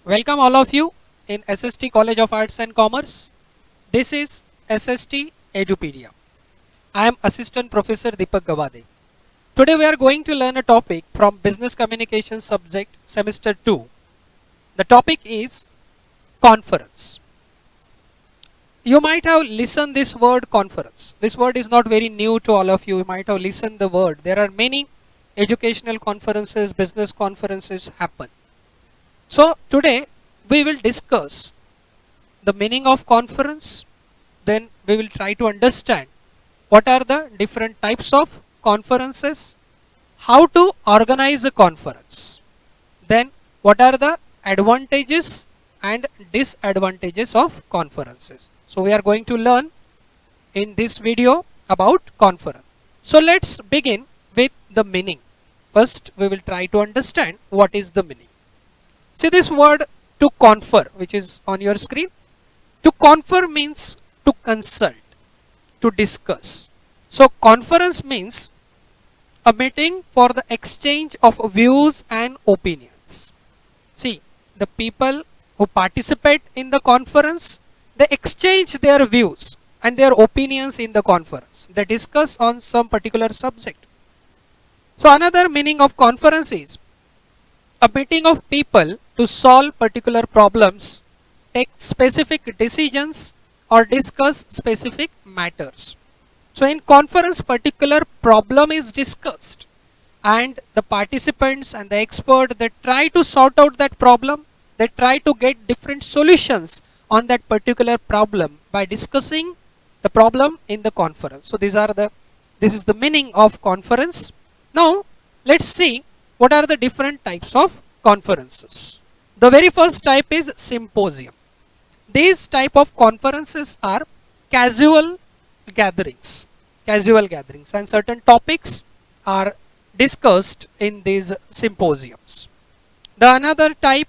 Welcome all of you in SST College of Arts and Commerce. This is SST Edupedia. I am Assistant Professor Deepak Gawade. Today we are going to learn a topic from Business Communication subject semester 2. The topic is conference. You might have listened this word conference. This word is not very new to all of you. You might have listened the word. There are many educational conferences, business conferences happen. So today we will discuss the meaning of conference, then we will try to understand what are the different types of conferences, how to organize a conference, then what are the advantages and disadvantages of conferences. So we are going to learn in this video about conference. So let's begin with the meaning. First we will try to understand what is the meaning. See this word to confer, which is on your screen. To confer means to consult, to discuss. So conference means a meeting for the exchange of views and opinions. See, the people who participate in the conference, they exchange their views and their opinions in the conference. They discuss on some particular subject. So another meaning of conference is a meeting of people to solve particular problems, take specific decisions or discuss specific matters. So in conference particular problem is discussed and the participants and the expert, they try to sort out that problem. They try to get different solutions on that particular problem by discussing the problem in the conference. So this is the meaning of conference. Now let's see what are the different types of conferences. The very first type is symposium. These type of conferences are casual gatherings, and certain topics are discussed in these symposiums. The another type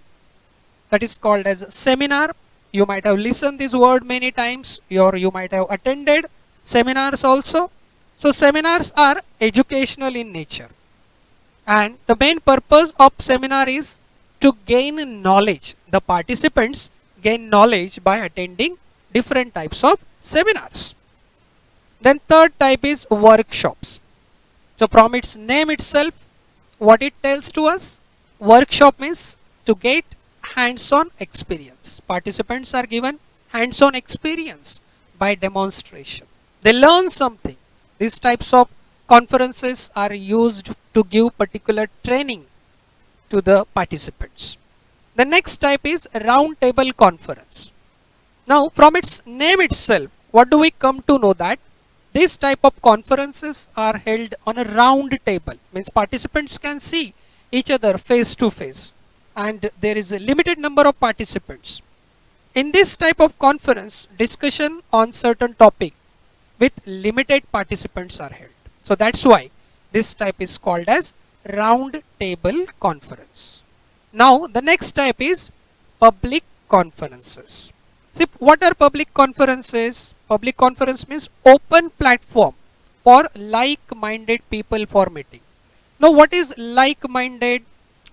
that is called as seminar. You might have listened this word many times, or you might have attended seminars also. So seminars are educational in nature. And the main purpose of seminar is to gain knowledge. The participants gain knowledge by attending different types of seminars. Then third type is workshops. So from its name itself, what it tells to us, workshop means to get hands-on experience. Participants are given hands-on experience by demonstration. They learn something. These types of conferences are used to give particular training to the participants. The next type is round table conference. Now from its name itself, what do we come to know that this type of conferences are held on a round table, means participants can see each other face to face and there is a limited number of participants. In this type of conference, discussion on certain topic with limited participants are held. So that's why this type is called as round table conference. Now the next type is public conferences. See, what are public conferences? Public conference means open platform for like-minded people for meeting. Now what is like-minded?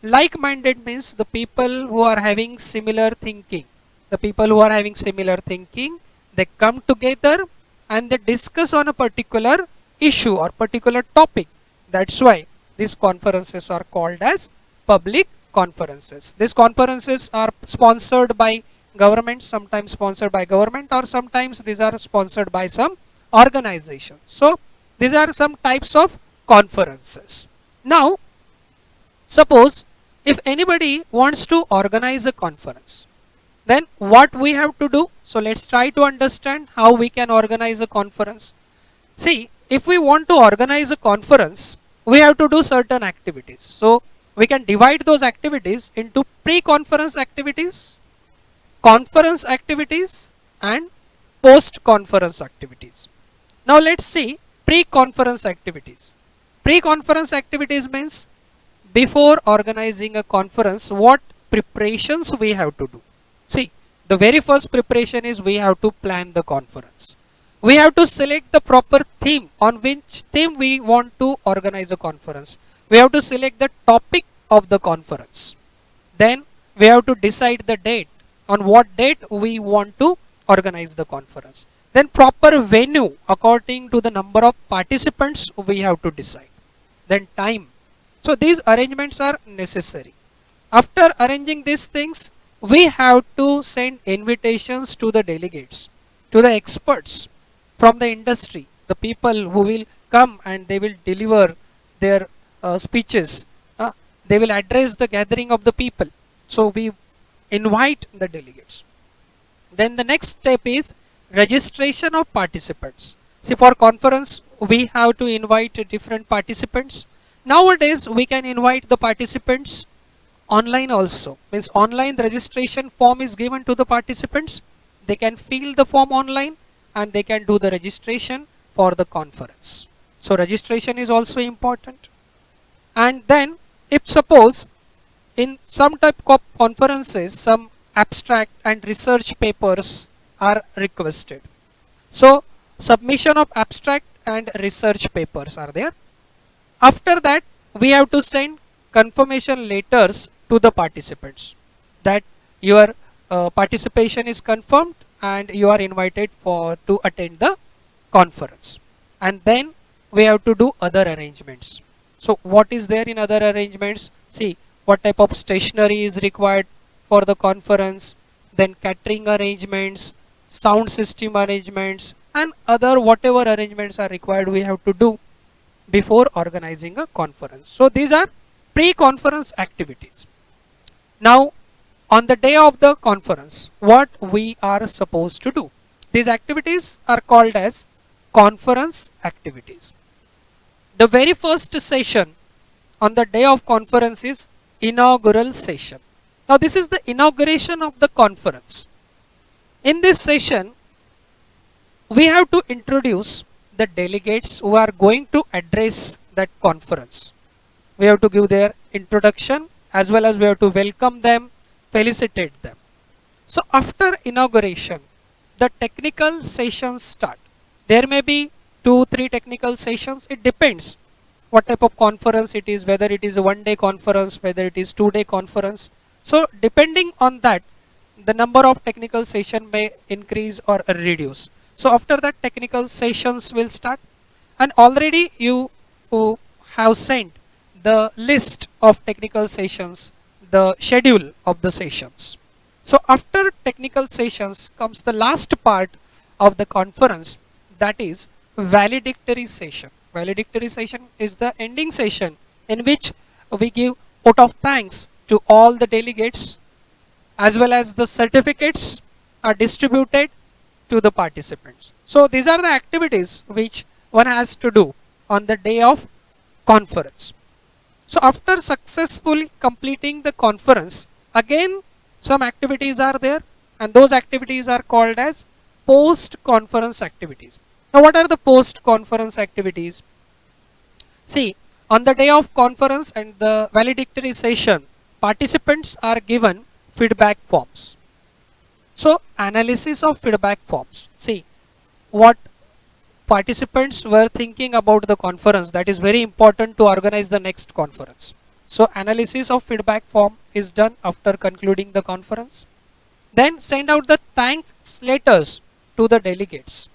Like-minded means the people who are having similar thinking. The people who are having similar thinking, they come together and they discuss on a particular issue or particular topic. That's why these conferences are called as public conferences. These conferences are sponsored by government, sometimes sponsored by government, or sometimes these are sponsored by some organization. So these are some types of conferences. Now suppose if anybody wants to organize a conference, then what we have to do? So let's try to understand how we can organize a conference. See, if we want to organize a conference, we have to do certain activities. So we can divide those activities into pre-conference activities, conference activities and post-conference activities. Now let's see pre-conference activities. Pre-conference activities means before organizing a conference, what preparations we have to do. See, the very first preparation is we have to plan the conference. We have to select the proper theme, on which theme we want to organize a conference. We have to select the topic of the conference. Then we have to decide the date, on what date we want to organize the conference. Then proper venue according to the number of participants we have to decide. Then time. So these arrangements are necessary. After arranging these things, we have to send invitations to the delegates, to the experts from the industry, the people who will come and they will deliver their speeches. They will address the gathering of the people. So we invite the delegates. Then the next step is registration of participants. See, for conference we have to invite different participants. Nowadays we can invite the participants online also. Means online registration form is given to the participants. They can fill the form online and they can do the registration for the conference. So registration is also important. And then if suppose in some type of conferences some abstract and research papers are requested, so submission of abstract and research papers are there. After that we have to send confirmation letters to the participants that your participation is confirmed and you are invited to attend the conference. And then we have to do other arrangements. So what is there in other arrangements? See, what type of stationery is required for the conference, then catering arrangements, sound system arrangements, and other whatever arrangements are required we have to do before organizing a conference. So these are pre-conference activities. Now on the day of the conference, what we are supposed to do? These activities are called as conference activities. The very first session on the day of conference is inaugural session. Now this is the inauguration of the conference. In this session we have to introduce the delegates who are going to address that conference. We have to give their introduction as well as we have to welcome them, felicitate them. So after inauguration the technical sessions start. There may be 2-3 technical sessions. It depends what type of conference it is, whether it is a 1-day conference, whether it is 2-day conference. So depending on that the number of technical session may increase or reduce. So after that technical sessions will start, and already you have sent the list of technical sessions, the schedule of the sessions. So after technical sessions comes the last part of the conference, that is valedictory session. Valedictory session is the ending session in which we give vote of thanks to all the delegates as well as the certificates are distributed to the participants. So these are the activities which one has to do on the day of conference. So after successfully completing the conference, again some activities are there, and those activities are called as post-conference activities. Now what are the post-conference activities? See, on the day of conference and the valedictory session, participants are given feedback forms. So analysis of feedback forms. See, what participants were thinking about the conference, that is very important to organize the next conference. So analysis of feedback form is done after concluding the conference. Then send out the thanks letters to the delegates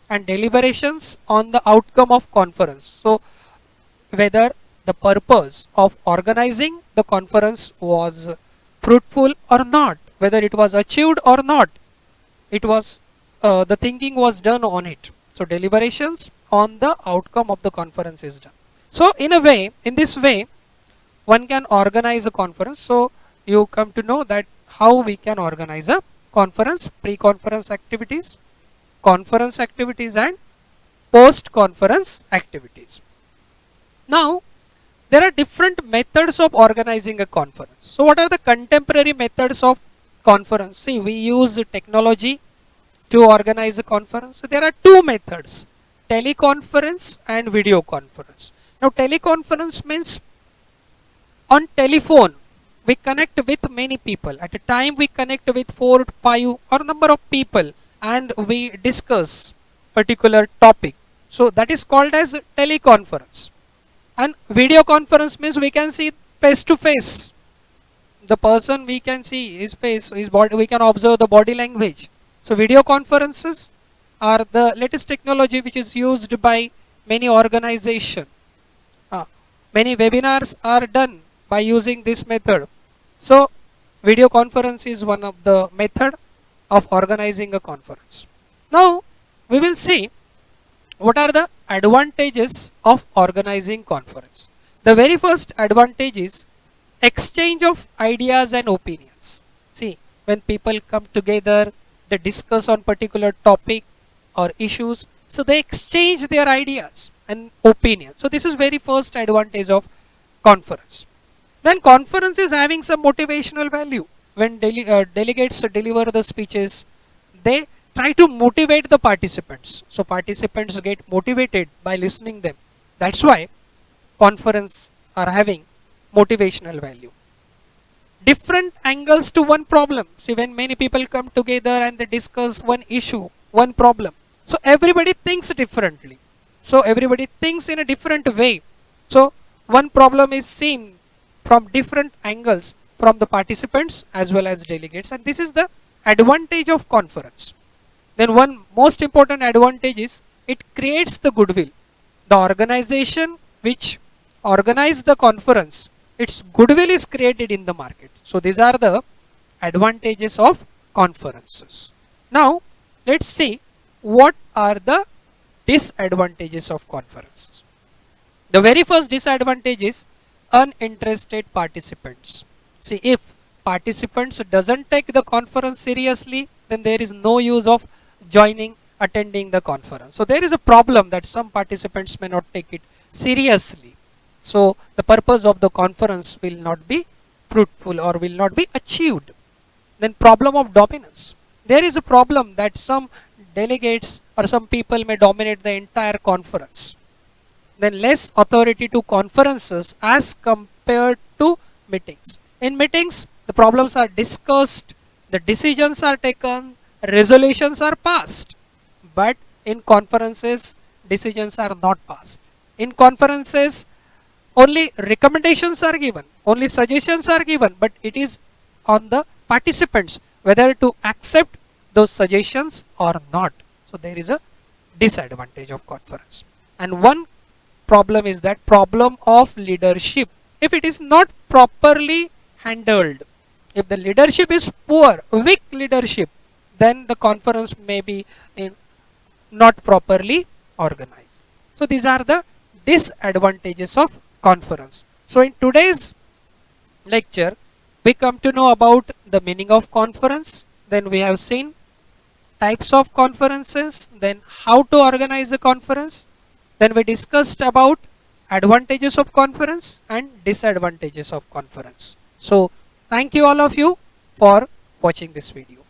and deliberations on the outcome of conference. So whether the purpose of organizing the conference was fruitful or not, whether it was achieved or not, it was the thinking was done on it. So deliberations on the outcome of the conference is done. So in a way, in this way one can organize a conference. So you come to know that how we can organize a conference: pre-conference activities, conference activities, and post-conference activities. Now there are different methods of organizing a conference. So what are the contemporary methods of conference? See, we use technology to organize a conference. So there are two methods: teleconference and video conference. Now teleconference means on telephone we connect with many people. At a time we connect with 4, 5 or number of people and we discuss particular topic. So that is called as teleconference. And video conference means we can see face to face the person we can see his face, his body, we can observe the body language. So video conferences are the latest technology which is used by many organization. Many webinars are done by using this method. So video conference is one of the method of organizing a conference. Now we will see what are the advantages of organizing conference. The very first advantage is exchange of ideas and opinions. See, when people come together, they discuss on particular topic or issues, so they exchange their ideas and opinions. So this is very first advantage of conference. Then conference is having some motivational value. When delegates deliver the speeches, they try to motivate the participants. So participants get motivated by listening them. That's why conference are having motivational value. Different angles to one problem. See, when many people come together and they discuss one issue, one problem, so everybody thinks differently. So everybody thinks in a different way. So one problem is seen from different angles from the participants as well as delegates, and this is the advantage of conference. Then one most important advantage is it creates the goodwill. The organization which organize the conference, its goodwill is created in the market. So these are the advantages of conferences. Now let's see what are the disadvantages of conferences. The very first disadvantage is uninterested participants. See, if participants doesn't take the conference seriously, then there is no use of joining, attending the conference. So there is a problem that some participants may not take it seriously. So the purpose of the conference will not be fruitful or will not be achieved. Then problem of dominance. There is a problem that some delegates or some people may dominate the entire conference. Then less authority to conferences as compared to meetings. In meetings, the problems are discussed, the decisions are taken, resolutions are passed. But in conferences, decisions are not passed. In conferences, only recommendations are given, only suggestions are given, but it is on the participants whether to accept those suggestions or not. So there is a disadvantage of conference. And one problem is that problem of leadership. If it is not properly handled, if the leadership is poor, weak leadership, then the conference may be not properly organized. So these are the disadvantages of conference. So in today's lecture, we come to know about the meaning of conference. Then we have seen types of conferences, then how to organize a conference. Then we discussed about advantages of conference and disadvantages of conference. So thank you all of you for watching this video.